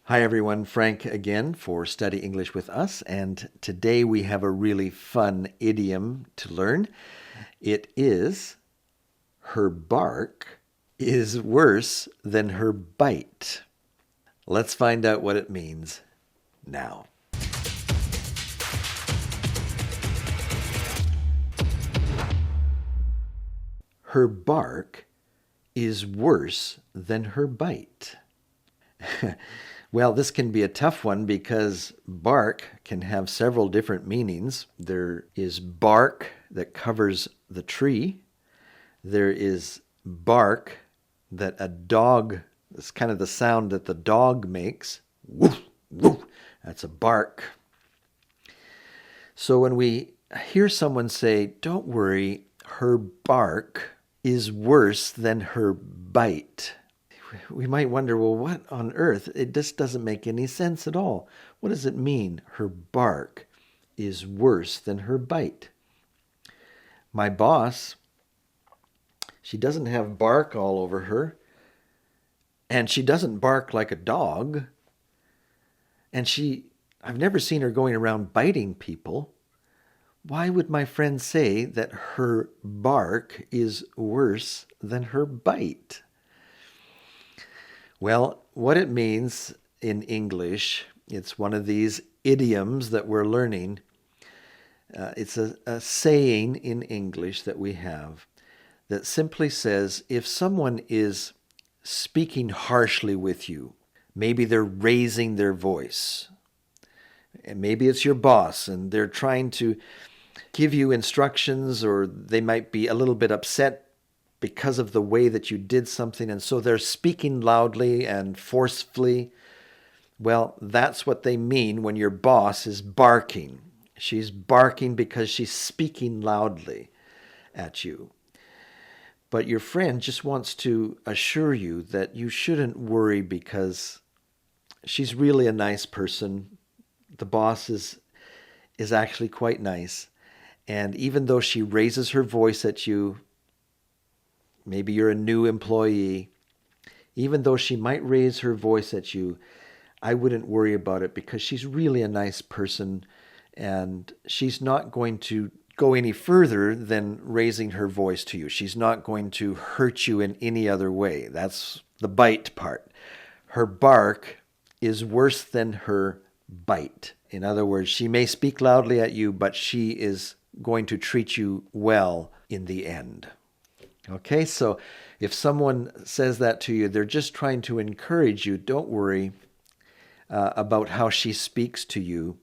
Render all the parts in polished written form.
Hi everyone, Frank again for Study English with Us, and today we have a really fun idiom to learn. It is, her bark is worse than her bite. Let's find out what it means now. Her bark is worse than her bite. Well, this can be a tough one because bark can have several different meanings. There is bark that covers the tree. There is bark that a dog, it's kind of the sound that the dog makes. Woof, woof. That's a bark. So when we hear someone say, "Don't worry, her bark is worse than her bite," we might wonder, well, what on earth? It just doesn't make any sense at all. What does it mean, her bark is worse than her bite? My boss, she doesn't have bark all over her, and she doesn't bark like a dog, and I've never seen her going around biting people. Why would my friend say that her bark is worse than her bite? Well, what it means in English, it's one of these idioms that we're learning. It's a saying in English that we have that simply says, if someone is speaking harshly with you, maybe they're raising their voice, and maybe it's your boss and they're trying to give you instructions, or they might be a little bit upset because of the way that you did something, and so they're speaking loudly and forcefully. Well, that's what they mean when your boss is barking. She's barking because she's speaking loudly at you. But your friend just wants to assure you that you shouldn't worry because she's really a nice person. The boss is actually quite nice. And even though she raises her voice at you, maybe you're a new employee, even though she might raise her voice at you, I wouldn't worry about it because she's really a nice person and she's not going to go any further than raising her voice to you. She's not going to hurt you in any other way. That's the bite part. Her bark is worse than her bite. In other words, she may speak loudly at you, but she is going to treat you well in the end. Okay, so if someone says that to you, they're just trying to encourage you. Don't worry about how she speaks to you.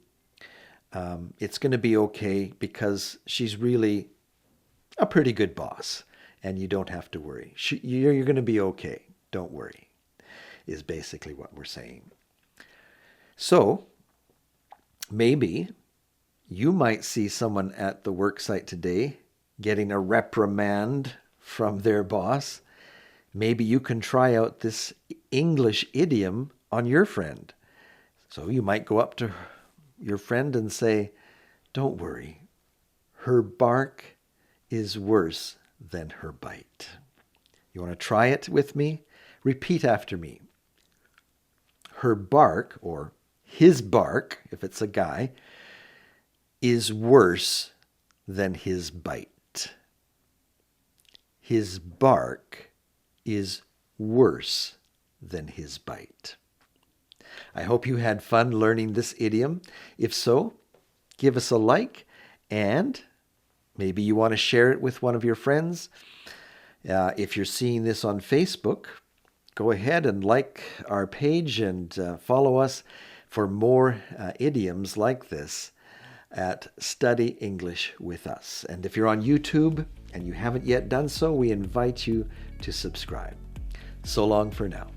It's going to be okay because she's really a pretty good boss, and you don't have to worry. You're going to be okay. Don't worry, is basically what we're saying. So maybe you might see someone at the work site today getting a reprimand from their boss. Maybe you can try out this English idiom on your friend. So you might go up to your friend and say, "Don't worry, her bark is worse than her bite." You want to try it with me? Repeat after me. Her bark, or his bark, if it's a guy, is worse than his bite. His bark is worse than his bite. I hope you had fun learning this idiom. If so, give us a like, and maybe you want to share it with one of your friends. If you're seeing this on Facebook, go ahead and like our page and follow us for more idioms like this at Study English with Us. And if you're on YouTube and you haven't yet done so, we invite you to subscribe. So long for now.